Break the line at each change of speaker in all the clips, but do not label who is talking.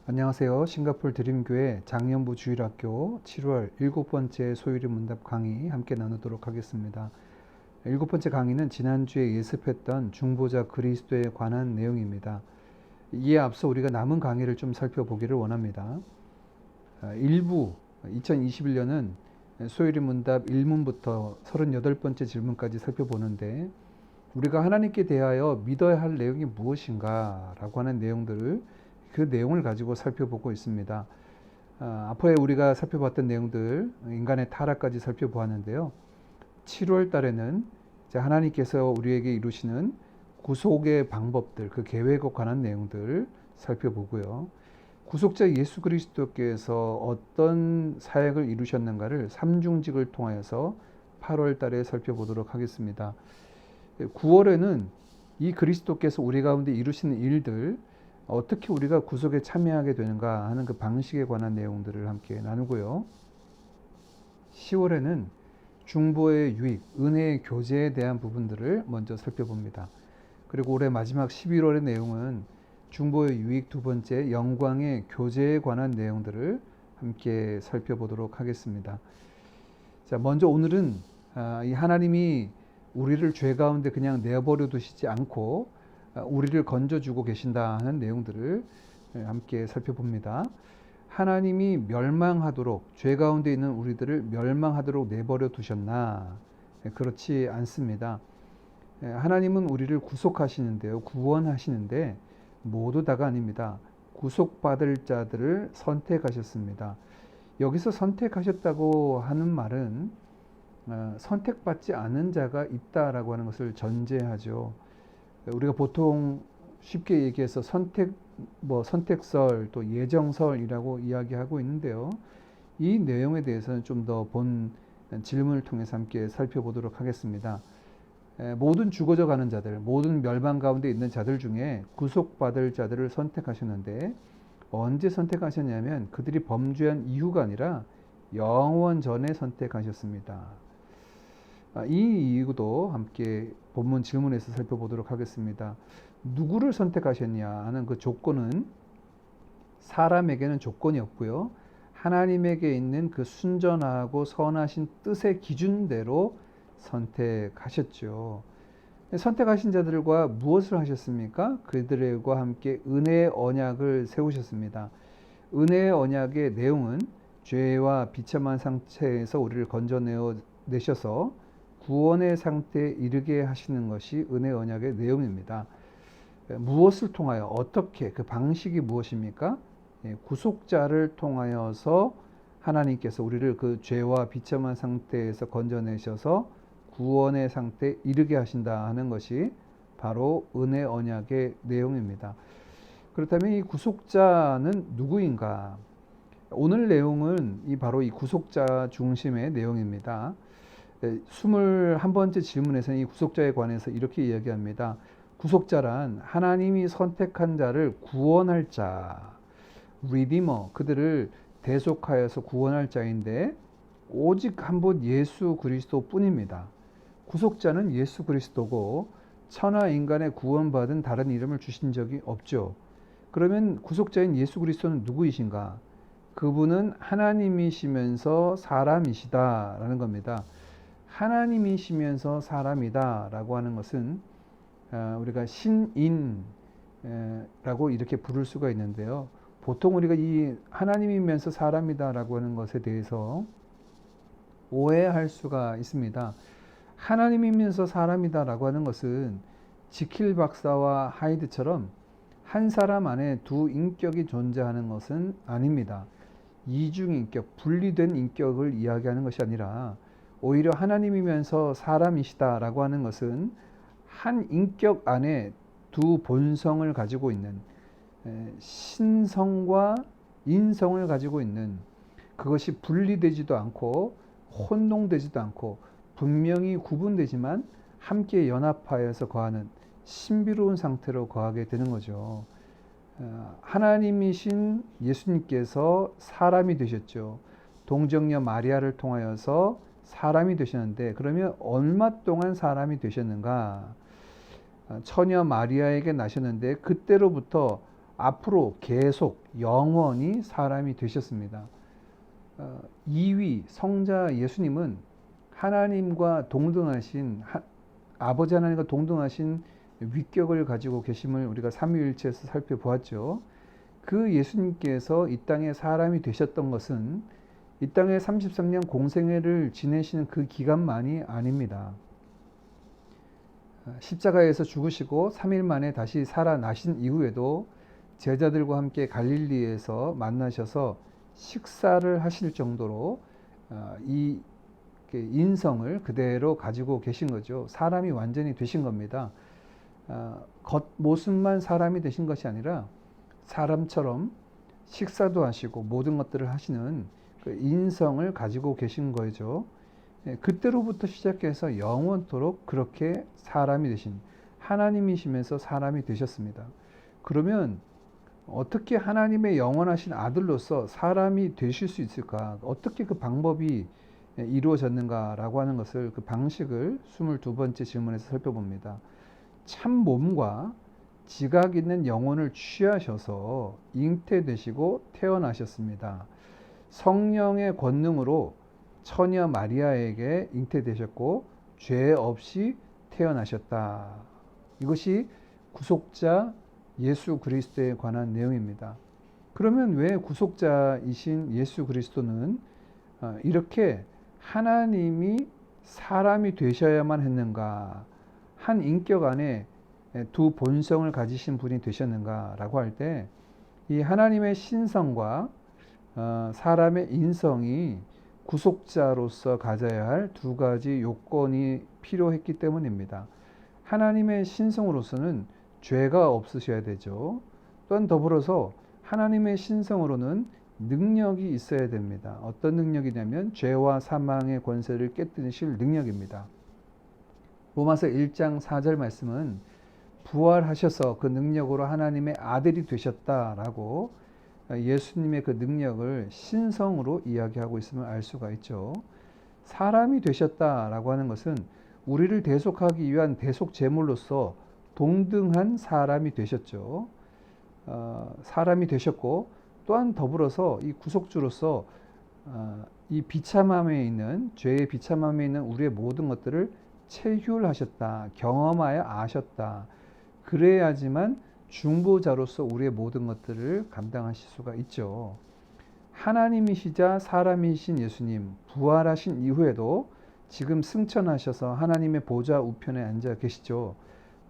안녕하세요. 싱가포르 드림교회 장년부 주일학교 7월 7번째 소요리 문답 강의 함께 나누도록 하겠습니다. 7번째 강의는 지난주에 예습했던 중보자 그리스도에 관한 내용입니다. 이에 앞서 우리가 남은 강의를 좀 살펴보기를 원합니다. 2021년은 소요리 문답 1문부터 38번째 질문까지 살펴보는데, 우리가 하나님께 대하여 믿어야 할 내용이 무엇인가 라고 하는 내용들을, 그 내용을 가지고 살펴보고 있습니다. 앞에 우리가 살펴봤던 내용들, 인간의 타락까지 살펴보았는데요. 7월 달에는 하나님께서 우리에게 이루시는 구속의 방법들, 그 계획에 관한 내용들 살펴보고요. 구속자 예수 그리스도께서 어떤 사역을 이루셨는가를 삼중직을 통하여서 8월 달에 살펴보도록 하겠습니다. 9월에는 이 그리스도께서 우리 가운데 이루시는 일들, 어떻게 우리가 구속에 참여하게 되는가 하는 그 방식에 관한 내용들을 함께 나누고요. 10월에는 중보의 유익, 은혜의 교제에 대한 부분들을 먼저 살펴봅니다. 그리고 올해 마지막 11월의 내용은 중보의 유익 두 번째, 영광의 교제에 관한 내용들을 함께 살펴보도록 하겠습니다. 자, 먼저 오늘은 이 하나님이 우리를 죄 가운데 그냥 내버려 두시지 않고 우리를 건져주고 계신다 하는 내용들을 함께 살펴봅니다. 하나님이 멸망하도록, 죄 가운데 있는 우리들을 멸망하도록 내버려 두셨나? 그렇지 않습니다. 하나님은 우리를 구속하시는데요, 구원하시는데 모두 다가 아닙니다. 구속받을 자들을 선택하셨습니다. 여기서 선택하셨다고 하는 말은 선택받지 않은 자가 있다라고 하는 것을 전제하죠. 우리가 보통 쉽게 얘기해서 선택설, 또 예정설이라고 이야기하고 있는데요. 이 내용에 대해서는 좀 더 본 질문을 통해서 함께 살펴보도록 하겠습니다. 모든 죽어져 가는 자들, 모든 멸망 가운데 있는 자들 중에 구속받을 자들을 선택하셨는데, 언제 선택하셨냐면 그들이 범죄한 이후가 아니라 영원 전에 선택하셨습니다. 이 이유도 함께 본문 질문에서 살펴보도록 하겠습니다. 누구를 선택하셨냐 하는 그 조건은 사람에게는 조건이 없고요. 하나님에게 있는 그 순전하고 선하신 뜻의 기준대로 선택하셨죠. 선택하신 자들과 무엇을 하셨습니까? 그들과 함께 은혜의 언약을 세우셨습니다. 은혜의 언약의 내용은 죄와 비참한 상태에서 우리를 건져내셔서 구원의 상태에 이르게 하시는 것이 은혜 언약의 내용입니다. 무엇을 통하여, 어떻게, 그 방식이 무엇입니까? 구속자를 통하여서 하나님께서 우리를 그 죄와 비참한 상태에서 건져내셔서 구원의 상태에 이르게 하신다 하는 것이 바로 은혜 언약의 내용입니다. 그렇다면 이 구속자는 누구인가? 오늘 내용은 바로 이 구속자 중심의 내용입니다. 21번째 질문에서는 이 구속자에 관해서 이렇게 이야기합니다. 구속자란 하나님이 선택한 자를 구원할 자, 리디머, 그들을 대속하여서 구원할 자인데 오직 한 분 예수 그리스도 뿐입니다. 구속자는 예수 그리스도고 천하 인간의 구원받은 다른 이름을 주신 적이 없죠. 그러면 구속자인 예수 그리스도는 누구이신가? 그분은 하나님이시면서 사람이시다라는 겁니다. 하나님이시면서 사람이다라고 하는 것은 우리가 신인라고 이렇게 부를 수가 있는데요. 보통 우리가 이 하나님이면서 사람이다라고 하는 것에 대해서 오해할 수가 있습니다. 하나님이면서 사람이다라고 하는 것은 지킬 박사와 하이드처럼 한 사람 안에 두 인격이 존재하는 것은 아닙니다. 이중인격, 분리된 인격을 이야기하는 것이 아니라 오히려 하나님이면서 사람이시다라고 하는 것은 한 인격 안에 두 본성을 가지고 있는, 신성과 인성을 가지고 있는, 그것이 분리되지도 않고 혼동되지도 않고 분명히 구분되지만 함께 연합하여서 거하는 신비로운 상태로 거하게 되는 거죠. 하나님이신 예수님께서 사람이 되셨죠. 동정녀 마리아를 통하여서 사람이 되셨는데, 그러면 얼마 동안 사람이 되셨는가? 처녀 마리아에게 나셨는데 그때로부터 앞으로 계속 영원히 사람이 되셨습니다. 2위 성자 예수님은 하나님과 동등하신 아버지 하나님과 동등하신 위격을 가지고 계심을 우리가 삼위일체에서 살펴보았죠. 그 예수님께서 이 땅에 사람이 되셨던 것은 이 땅에 33년 공생애를 지내시는 그 기간만이 아닙니다. 십자가에서 죽으시고 3일 만에 다시 살아나신 이후에도 제자들과 함께 갈릴리에서 만나셔서 식사를 하실 정도로 이 인성을 그대로 가지고 계신 거죠. 사람이 완전히 되신 겁니다. 겉모습만 사람이 되신 것이 아니라 사람처럼 식사도 하시고 모든 것들을 하시는 그 인성을 가지고 계신 거죠. 그때로부터 시작해서 영원토록 그렇게 사람이 되신 하나님이시면서 사람이 되셨습니다. 그러면 어떻게 하나님의 영원하신 아들로서 사람이 되실 수 있을까? 어떻게 그 방법이 이루어졌는가라고 하는 것을 그 방식을 22번째 질문에서 살펴봅니다. 참 몸과 지각 있는 영혼을 취하셔서 잉태되시고 태어나셨습니다. 성령의 권능으로 처녀 마리아에게 잉태되셨고 죄 없이 태어나셨다. 이것이 구속자 예수 그리스도에 관한 내용입니다. 그러면 왜 구속자이신 예수 그리스도는 이렇게 하나님이 사람이 되셔야만 했는가? 한 인격 안에 두 본성을 가지신 분이 되셨는가라고 할 때 이 하나님의 신성과 사람의 인성이 구속자로서 가져야 할 두 가지 요건이 필요했기 때문입니다. 하나님의 신성으로서는 죄가 없으셔야 되죠. 또한 더불어서 하나님의 신성으로는 능력이 있어야 됩니다. 어떤 능력이냐면 죄와 사망의 권세를 깨뜨리실 능력입니다. 로마서 1장 4절 말씀은 부활하셔서 그 능력으로 하나님의 아들이 되셨다라고 예수님의 그 능력을 신성으로 이야기하고 있음을 알 수가 있죠. 사람이 되셨다라고 하는 것은 우리를 대속하기 위한 대속 제물로서 동등한 사람이 되셨죠. 사람이 되셨고 또한 더불어서 이 구속주로서 이 비참함에 있는 죄의 비참함에 있는 우리의 모든 것들을 체휼하셨다. 경험하여 아셨다. 그래야지만 중보자로서 우리의 모든 것들을 감당하실 수가 있죠. 하나님이시자 사람이신 예수님 부활하신 이후에도 지금 승천하셔서 하나님의 보좌 우편에 앉아 계시죠.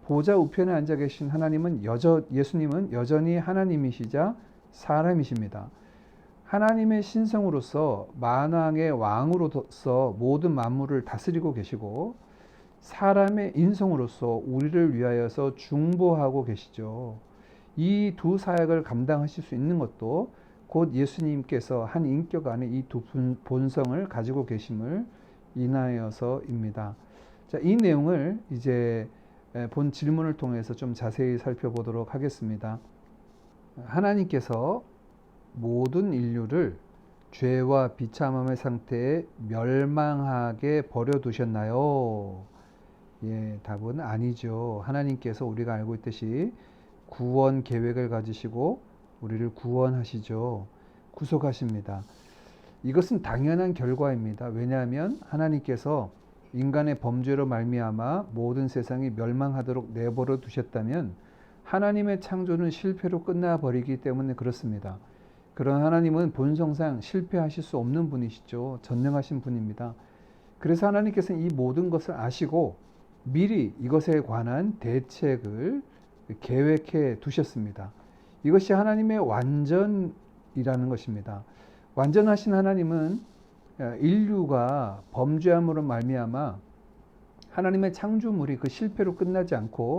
보좌 우편에 앉아 계신 하나님은 예수님은 여전히 하나님이시자 사람이십니다. 하나님의 신성으로서 만왕의 왕으로서 모든 만물을 다스리고 계시고 사람의 인성으로서 우리를 위하여서 중보하고 계시죠. 이 두 사역을 감당하실 수 있는 것도 곧 예수님께서 한 인격 안에 이 두 본성을 가지고 계심을 인하여서입니다. 자, 이 내용을 이제 본 질문을 통해서 좀 자세히 살펴보도록 하겠습니다. 하나님께서 모든 인류를 죄와 비참함의 상태에 멸망하게 버려두셨나요? 예, 답은 아니죠. 하나님께서 우리가 알고 있듯이 구원 계획을 가지시고 우리를 구원하시죠. 구속하십니다. 이것은 당연한 결과입니다. 왜냐하면 하나님께서 인간의 범죄로 말미암아 모든 세상이 멸망하도록 내버려 두셨다면 하나님의 창조는 실패로 끝나버리기 때문에 그렇습니다. 그런 하나님은 본성상 실패하실 수 없는 분이시죠. 전능하신 분입니다. 그래서 하나님께서는 이 모든 것을 아시고 미리 이것에 관한 대책을 계획해 두셨습니다. 이것이 하나님의 완전이라는 것입니다. 완전하신 하나님은 인류가 범죄함으로 말미암아 하나님의 창조물이 그 실패로 끝나지 않고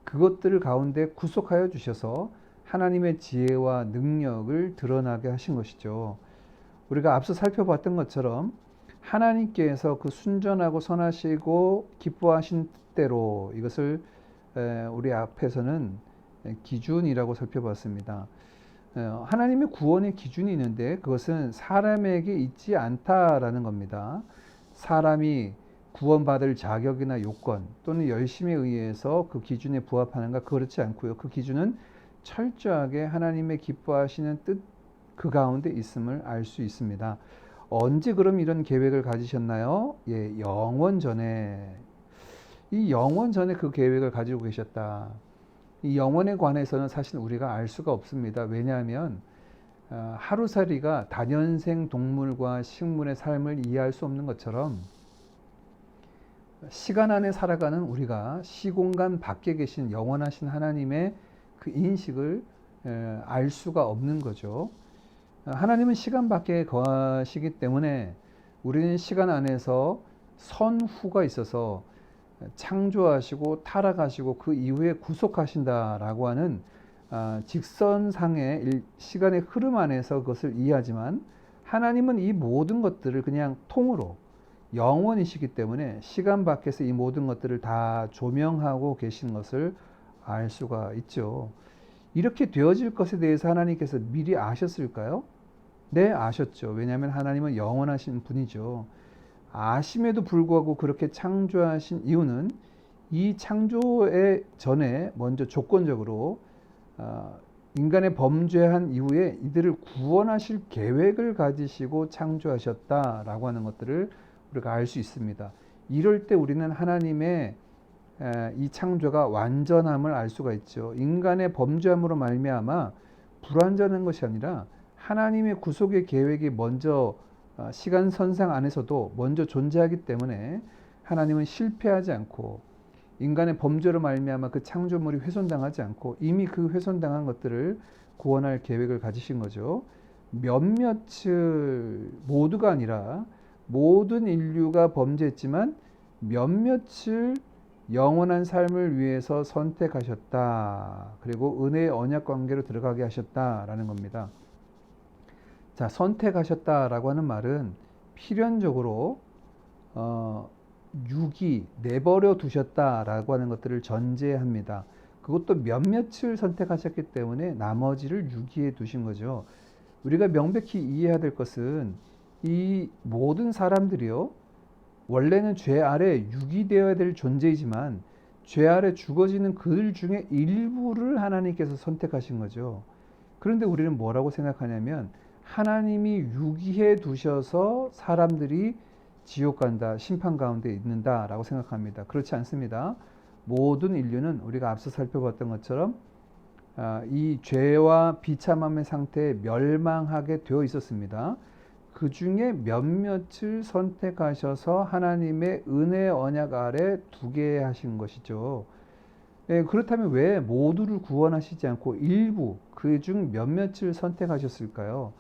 그것들 가운데 구속하여 주셔서 하나님의 지혜와 능력을 드러나게 하신 것이죠. 우리가 앞서 살펴봤던 것처럼 하나님께서 그 순전하고 선하시고 기뻐하신 뜻대로 이것을 우리 앞에서는 기준이라고 살펴봤습니다. 하나님의 구원의 기준이 있는데 그것은 사람에게 있지 않다라는 겁니다. 사람이 구원받을 자격이나 요건 또는 열심에 의해서 그 기준에 부합하는가 그렇지 않고요. 그 기준은 철저하게 하나님의 기뻐하시는 뜻 그 가운데 있음을 알 수 있습니다. 언제 그럼 이런 계획을 가지셨나요? 예, 영원 전에. 이 영원 전에 그 계획을 가지고 계셨다. 이 영원에 관해서는 사실 우리가 알 수가 없습니다. 왜냐하면 하루살이가 다년생 동물과 식물의 삶을 이해할 수 없는 것처럼 시간 안에 살아가는 우리가 시공간 밖에 계신 영원하신 하나님의 그 인식을 알 수가 없는 거죠. 하나님은 시간 밖에 거하시기 때문에 우리는 시간 안에서 선후가 있어서 창조하시고 타락하시고 그 이후에 구속하신다라고 하는 직선상의 시간의 흐름 안에서 그것을 이해하지만 하나님은 이 모든 것들을 그냥 통으로 영원이시기 때문에 시간 밖에서 이 모든 것들을 다 조명하고 계신 것을 알 수가 있죠. 이렇게 되어질 것에 대해서 하나님께서 미리 아셨을까요? 네, 아셨죠. 왜냐하면 하나님은 영원하신 분이죠. 아심에도 불구하고 그렇게 창조하신 이유는 이 창조의 전에 먼저 조건적으로 인간의 범죄한 이후에 이들을 구원하실 계획을 가지시고 창조하셨다라고 하는 것들을 우리가 알 수 있습니다. 이럴 때 우리는 하나님의 이 창조가 완전함을 알 수가 있죠. 인간의 범죄함으로 말미암아 불완전한 것이 아니라 하나님의 구속의 계획이 먼저 시간선상 안에서도 먼저 존재하기 때문에 하나님은 실패하지 않고 인간의 범죄로 말미암아 그 창조물이 훼손당하지 않고 이미 그 훼손당한 것들을 구원할 계획을 가지신 거죠. 몇몇을 모두가 아니라 모든 인류가 범죄했지만 몇몇을 영원한 삶을 위해서 선택하셨다. 그리고 은혜의 언약 관계로 들어가게 하셨다라는 겁니다. 자, 선택하셨다라고 하는 말은 필연적으로 유기, 내버려 두셨다라고 하는 것들을 전제합니다. 그것도 몇몇을 선택하셨기 때문에 나머지를 유기해 두신 거죠. 우리가 명백히 이해해야 될 것은 이 모든 사람들이요, 원래는 죄 아래 유기되어야 될 존재이지만 죄 아래 죽어지는 그들 중에 일부를 하나님께서 선택하신 거죠. 그런데 우리는 뭐라고 생각하냐면 하나님이 유기해 두셔서 사람들이 지옥 간다, 심판 가운데 있는다라고 생각합니다. 그렇지 않습니다. 모든 인류는 우리가 앞서 살펴봤던 것처럼 이 죄와 비참함의 상태에 멸망하게 되어 있었습니다. 그 중에 몇몇을 선택하셔서 하나님의 은혜 언약 아래 두게 하신 것이죠. 예, 그렇다면 왜 모두를 구원하시지 않고 일부, 그 중 몇몇을 선택하셨을까요?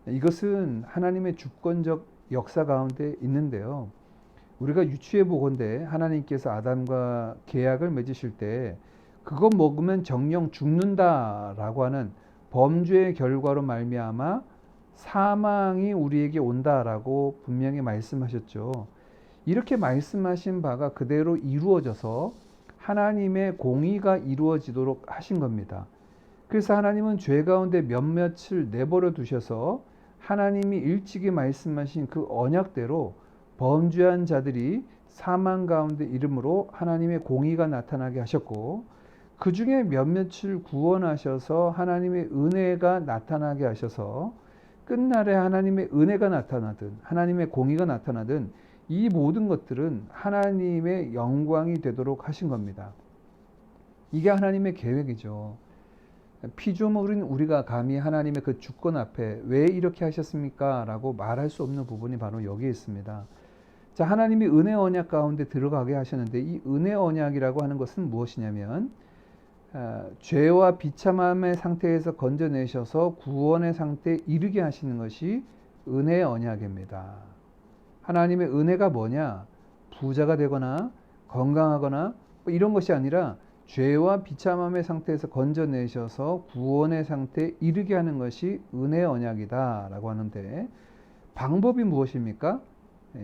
이것은 하나님의 주권적 역사 가운데 있는데요. 우리가 유추해 보건대 하나님께서 아담과 계약을 맺으실 때 그거 먹으면 정령 죽는다라고 하는 범죄의 결과로 말미암아 사망이 우리에게 온다라고 분명히 말씀하셨죠. 이렇게 말씀하신 바가 그대로 이루어져서 하나님의 공의가 이루어지도록 하신 겁니다. 그래서 하나님은 죄 가운데 몇몇을 내버려 두셔서 하나님이 일찍이 말씀하신 그 언약대로 범죄한 자들이 사망 가운데 이름으로 하나님의 공의가 나타나게 하셨고, 그 중에 몇몇을 구원하셔서 하나님의 은혜가 나타나게 하셔서 끝날에 하나님의 은혜가 나타나든 하나님의 공의가 나타나든 이 모든 것들은 하나님의 영광이 되도록 하신 겁니다. 이게 하나님의 계획이죠. 피조물인 우리가 감히 하나님의 그 주권 앞에 왜 이렇게 하셨습니까? 라고 말할 수 없는 부분이 바로 여기에 있습니다. 자, 하나님이 은혜 언약 가운데 들어가게 하셨는데 이 은혜 언약이라고 하는 것은 무엇이냐면 죄와 비참함의 상태에서 건져내셔서 구원의 상태에 이르게 하시는 것이 은혜의 언약입니다. 하나님의 은혜가 뭐냐? 부자가 되거나 건강하거나 뭐 이런 것이 아니라 죄와 비참함의 상태에서 건져내셔서 구원의 상태에 이르게 하는 것이 은혜의 언약이다 라고 하는데, 방법이 무엇입니까?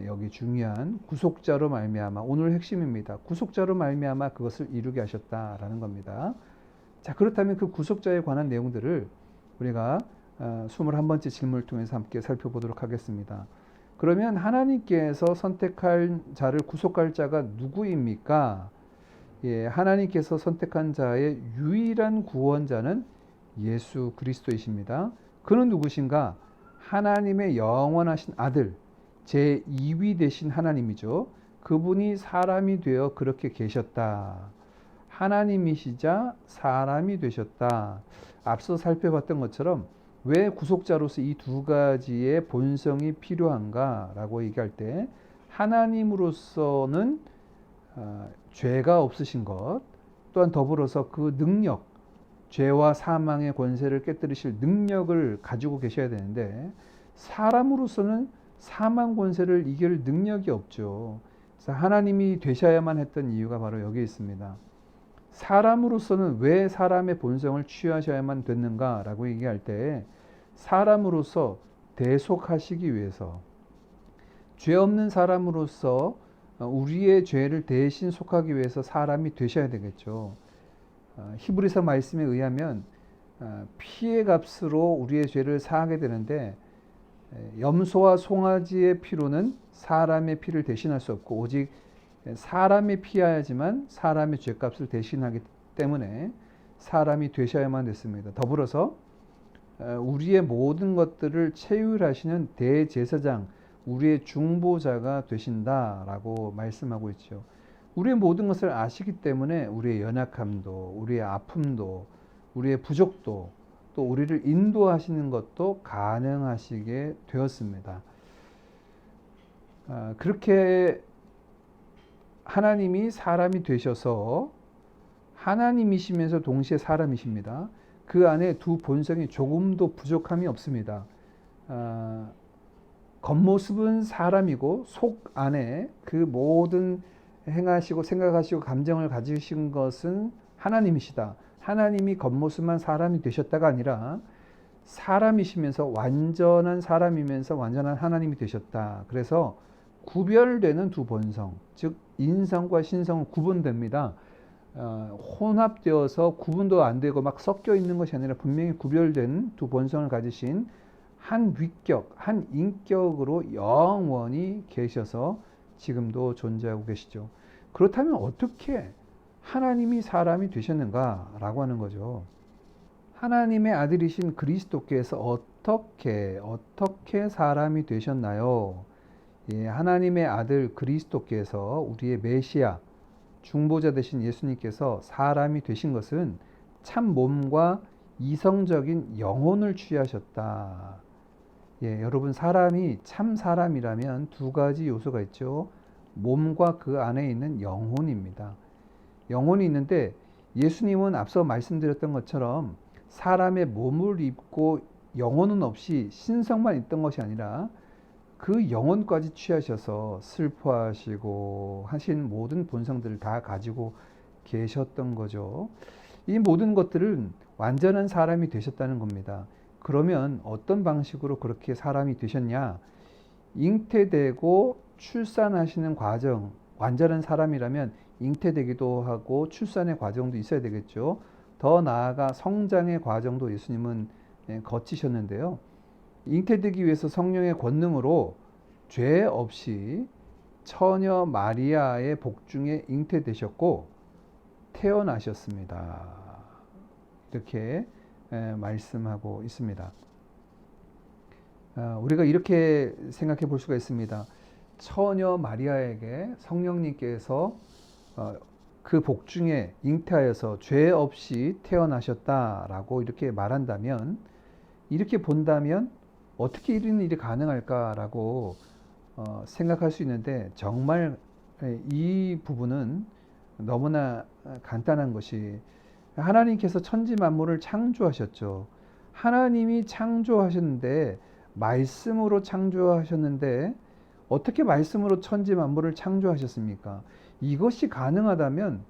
여기 중요한 구속자로 말미암아, 오늘 핵심입니다. 구속자로 말미암아 그것을 이루게 하셨다라는 겁니다. 자, 그렇다면 그 구속자에 관한 내용들을 우리가 21번째 질문을 통해서 함께 살펴보도록 하겠습니다. 그러면 하나님께서 선택할 자를 구속할 자가 누구입니까? 하나님께서 선택한 자의 유일한 구원자는 예수 그리스도이십니다. 그는 누구신가? 하나님의 영원하신 아들, 제2위 되신 하나님이죠. 그분이 사람이 되어 그렇게 계셨다. 하나님이시자 사람이 되셨다. 앞서 살펴봤던 것처럼 왜 구속자로서 이 두 가지의 본성이 필요한가라고 얘기할 때 하나님으로서는 죄가 없으신 것, 또한 더불어서 그 능력, 죄와 사망의 권세를 깨뜨리실 능력을 가지고 계셔야 되는데 사람으로서는 사망 권세를 이길 능력이 없죠. 그래서 하나님이 되셔야만 했던 이유가 바로 여기 있습니다. 사람으로서는 왜 사람의 본성을 취하셔야만 됐는가라고 얘기할 때 사람으로서 대속하시기 위해서, 죄 없는 사람으로서 우리의 죄를 대신 속하기 위해서 사람이 되셔야 되겠죠. 히브리서 말씀에 의하면 피의 값으로 우리의 죄를 사하게 되는데 염소와 송아지의 피로는 사람의 피를 대신할 수 없고 오직 사람의 피여야지만 사람의 죄값을 대신하기 때문에 사람이 되셔야만 됐습니다. 더불어서 우리의 모든 것들을 체휼하시는 대제사장, 우리의 중보자가 되신다라고 말씀하고 있죠. 우리의 모든 것을 아시기 때문에 우리의 연약함도, 우리의 아픔도, 우리의 부족도, 또 우리를 인도하시는 것도 가능하시게 되었습니다. 그렇게 하나님이 사람이 되셔서 하나님이시면서 동시에 사람이십니다. 그 안에 두 본성이 조금도 부족함이 없습니다. 겉모습은 사람이고 속 안에 그 모든 행하시고 생각하시고 감정을 가지신 것은 하나님이시다. 하나님이 겉모습만 사람이 되셨다가 아니라 사람이시면서 완전한 사람이면서 완전한 하나님이 되셨다. 그래서 구별되는 두 본성, 즉 인성과 신성은 구분됩니다. 혼합되어서 구분도 안 되고 막 섞여 있는 것이 아니라 분명히 구별된 두 본성을 가지신 한 위격, 한 인격으로 영원히 계셔서 지금도 존재하고 계시죠. 그렇다면 어떻게 하나님이 사람이 되셨는가라고 하는 거죠. 하나님의 아들이신 그리스도께서 어떻게 사람이 되셨나요? 하나님의 아들 그리스도께서 우리의 메시아, 중보자 되신 예수님께서 사람이 되신 것은 참 몸과 이성적인 영혼을 취하셨다. 여러분, 사람이 참 사람이라면 두 가지 요소가 있죠. 몸과 그 안에 있는 영혼입니다. 영혼이 있는데 예수님은 앞서 말씀드렸던 것처럼 사람의 몸을 입고 영혼은 없이 신성만 있던 것이 아니라 그 영혼까지 취하셔서 슬퍼하시고 하신 모든 본성들을 다 가지고 계셨던 거죠. 이 모든 것들은 완전한 사람이 되셨다는 겁니다. 그러면 어떤 방식으로 그렇게 사람이 되셨냐? 잉태되고 출산하시는 과정, 완전한 사람이라면 잉태되기도 하고 출산의 과정도 있어야 되겠죠. 더 나아가 성장의 과정도 예수님은 거치셨는데요. 잉태되기 위해서 성령의 권능으로 죄 없이 처녀 마리아의 복중에 잉태되셨고 태어나셨습니다. 이렇게 말씀하고 있습니다. 우리가 이렇게 생각해 볼 수가 있습니다. 처녀 마리아에게 성령님께서 그 복중에 잉태하여서 죄 없이 태어나셨다라고 이렇게 말한다면, 이렇게 본다면 어떻게 이런 일이 가능할까라고 생각할 수 있는데, 정말 이 부분은 너무나 간단한 것이, 하나님께서 천지 만물을 창조하셨죠. 하나님이 창조하셨는데, 말씀으로 창조하셨는데 어떻게 말씀으로 천지 만물을 창조하셨습니까? 이것이 가능하다면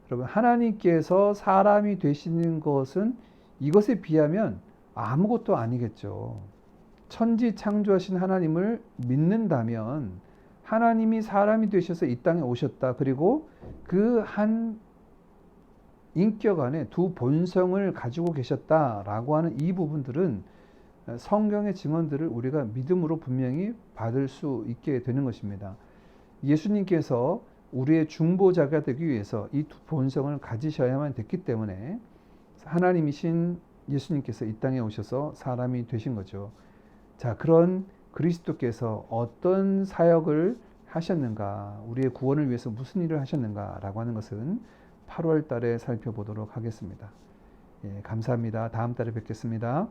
여러분, 하나님께서 사람이 되시는 것은 이것에 비하면 아무것도 아니겠죠. 천지 창조하신 하나님을 믿는다면 하나님이 사람이 되셔서 이 땅에 오셨다. 그리고 그 한 인격 안에 두 본성을 가지고 계셨다라고 하는 이 부분들은 성경의 증언들을 우리가 믿음으로 분명히 받을 수 있게 되는 것입니다. 예수님께서 우리의 중보자가 되기 위해서 이 두 본성을 가지셔야만 됐기 때문에 하나님이신 예수님께서 이 땅에 오셔서 사람이 되신 거죠. 자, 그런 그리스도께서 어떤 사역을 하셨는가, 우리의 구원을 위해서 무슨 일을 하셨는가라고 하는 것은 8월 달에 살펴보도록 하겠습니다. 예, 감사합니다. 다음 달에 뵙겠습니다.